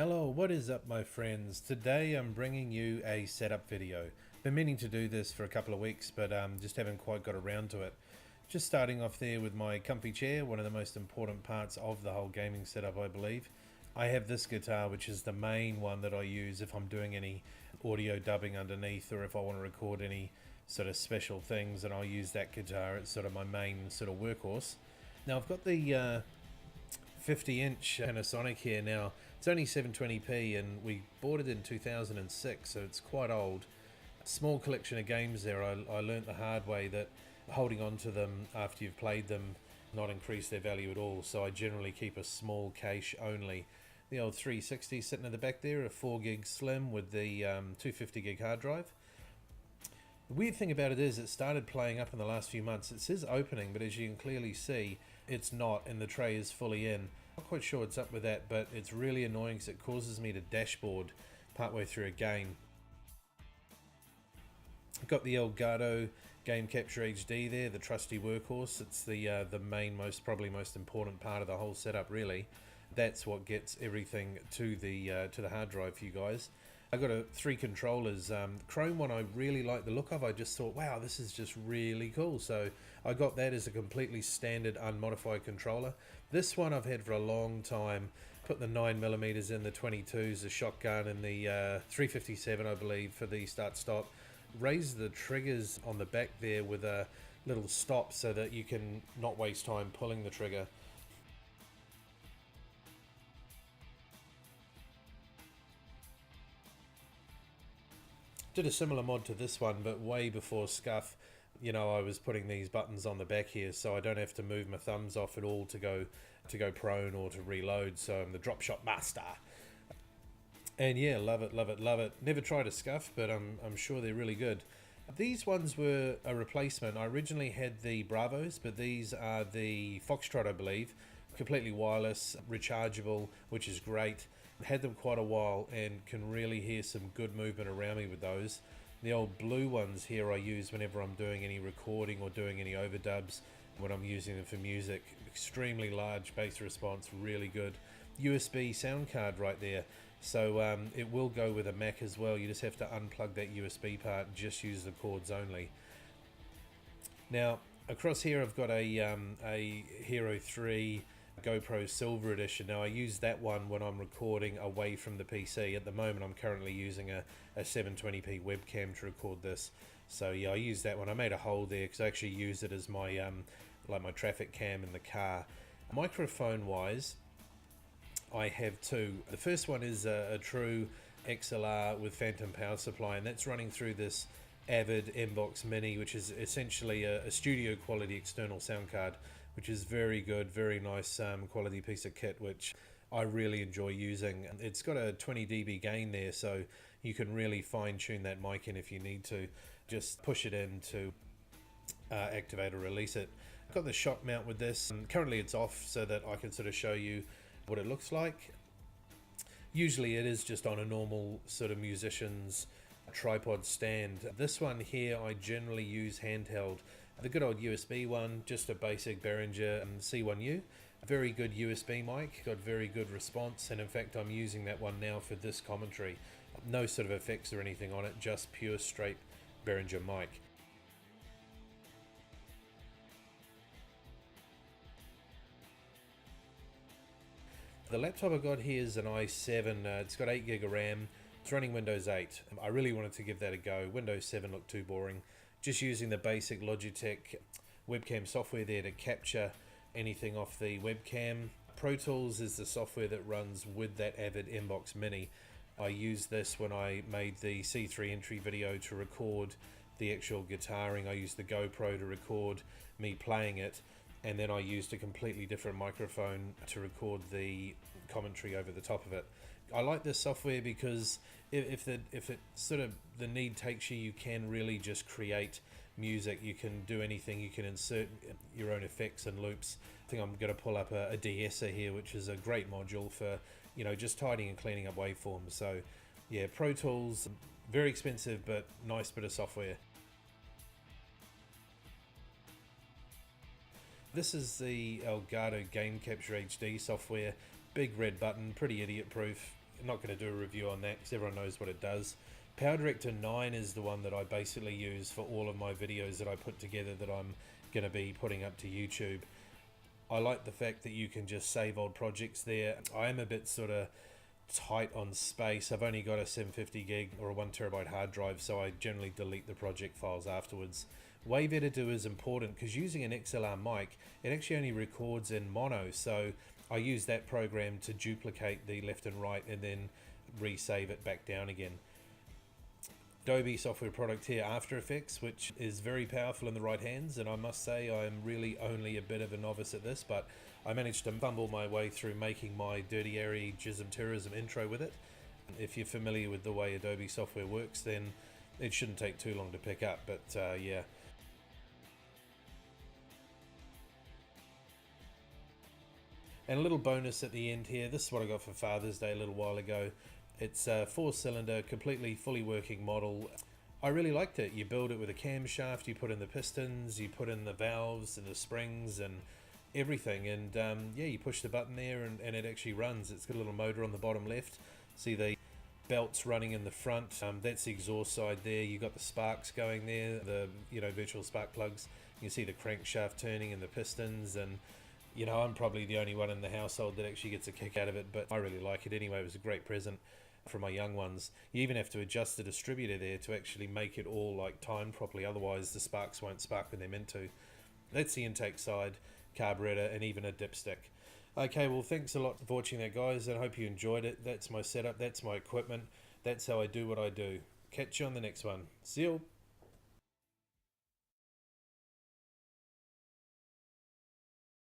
Hello, what is up my friends? Today I'm bringing you a setup video. Been meaning to do this for a couple of weeks, but just haven't quite got around to it. Just starting off there with my comfy chair, one of the most important parts of the whole gaming setup, I believe. I have this guitar, which is the main one that I use if I'm doing any audio dubbing underneath, or if I want to record any sort of special things, and I'll use that guitar. It's sort of my main sort of workhorse. Now I've got the 50-inch Panasonic here. Now it's only 720p and we bought it in 2006, so it's quite old. Small collection of games there. I learnt the hard way that holding on to them after you've played them not increase their value at all, so I generally keep a small cache only. The old 360 sitting in the back there, a 4GB slim with the 250GB hard drive. The weird thing about it is it started playing up in the last few months. It says opening, but as you can clearly see, it's not, and the tray is fully in. Not quite sure what's up with that, but it's really annoying because it causes me to dashboard partway through a game. I've got the Elgato Game Capture HD there, the trusty workhorse. It's the main, probably most important part of the whole setup, really. That's what gets everything to the hard drive for you guys. I got 3 controllers. Chrome one I really like the look of. I just thought, wow, this is just really cool. So I got that as a completely standard unmodified controller. This one I've had for a long time. Put the 9mm in, the 22s, the shotgun, and the 357, I believe, for the start-stop. Raise the triggers on the back there with a little stop so that you can not waste time pulling the trigger. Did a similar mod to this one, but way before scuff. You know, I was putting these buttons on the back here so I don't have to move my thumbs off at all to go prone or to reload, so I'm the drop shot master. And yeah, love it, love it, love it. Never tried a scuff, but I'm sure they're really good. These ones were a replacement. I originally had the Bravos, but these are the Foxtrot, I believe. Completely wireless, rechargeable, which is great. Had them quite a while and can really hear some good movement around me with those. The old blue ones here I use whenever I'm doing any recording or doing any overdubs, when I'm using them for music. Extremely large bass response, really good. USB sound card right there, so it will go with a Mac as well. You just have to unplug that USB part and just use the cords only. Now across here I've got a Hero 3 GoPro Silver Edition. Now I use that one when I'm recording away from the PC. At the moment I'm currently using a 720p webcam to record this, so yeah, I use that one. I made a hole there because I actually use it as my like my traffic cam in the car. Microphone wise, I have 2. The first one is a true XLR with phantom power supply, and that's running through this Avid Mbox Mini, which is essentially a studio quality external sound card, which is very good, very nice quality piece of kit, which I really enjoy using. It's got a 20 dB gain there, so you can really fine tune that mic in if you need to. Just push it in to activate or release it. I've got the shock mount with this. Currently it's off so that I can sort of show you what it looks like. Usually it is just on a normal sort of musician's tripod stand. This one here I generally use handheld. The good old USB one, just a basic Behringer C1U. Very good USB mic, got very good response, and in fact I'm using that one now for this commentary. No sort of effects or anything on it, just pure straight Behringer mic. The laptop I got here is an i7. It's got 8GB of RAM. It's running Windows 8. I really wanted to give that a go. Windows 7 looked too boring. Just using the basic Logitech webcam software there to capture anything off the webcam. Pro Tools is the software that runs with that Avid Mbox Mini. I used this when I made the C3 entry video to record the actual guitaring. I used the GoPro to record me playing it, and then I used a completely different microphone to record the commentary over the top of it. I like this software because if it sort of the need takes you, you can really just create music. You can do anything. You can insert your own effects and loops. I think I'm going to pull up a de-esser here, which is a great module for, you know, just tidying and cleaning up waveforms. So yeah, Pro Tools, very expensive but nice bit of software. This is the Elgato Game Capture HD software. Big red button, pretty idiot proof. not going to do a review on that because everyone knows what it does. Power Director 9 is the one that I basically use for all of my videos that I put together that I'm going to be putting up to YouTube. I like the fact that you can just save old projects there. I am a bit sort of tight on space. I've only got a 750 gig or a 1TB hard drive, so I generally delete the project files afterwards. Wave Editor is important because using an XLR mic, it actually only records in mono, so I use that program to duplicate the left and right and then resave it back down again. Adobe software product here, After Effects, which is very powerful in the right hands, and I must say I'm really only a bit of a novice at this, but I managed to fumble my way through making my DirtyAary Jism Terrorism intro with it. If you're familiar with the way Adobe software works, then it shouldn't take too long to pick up, but yeah. And a little bonus at the end here, this is what I got for Father's Day a little while ago. It's a 4-cylinder, completely fully working model. I really liked it. You build it with a camshaft, you put in the pistons, you put in the valves and the springs and everything, and yeah, you push the button there and it actually runs. It's got a little motor on the bottom left. See the belts running in the front. That's the exhaust side there. You got the sparks going there, the virtual spark plugs. You can see the crankshaft turning and the pistons, and I'm probably the only one in the household that actually gets a kick out of it, but I really like it anyway. It was a great present for my young ones. You even have to adjust the distributor there to actually make it all like timed properly, otherwise the sparks won't spark when they're meant to. That's the intake side, carburetor, and even a dipstick. Okay, well, thanks a lot for watching that, guys, and I hope you enjoyed it. That's my setup, that's my equipment, that's how I do what I do. Catch you on the next one. See you.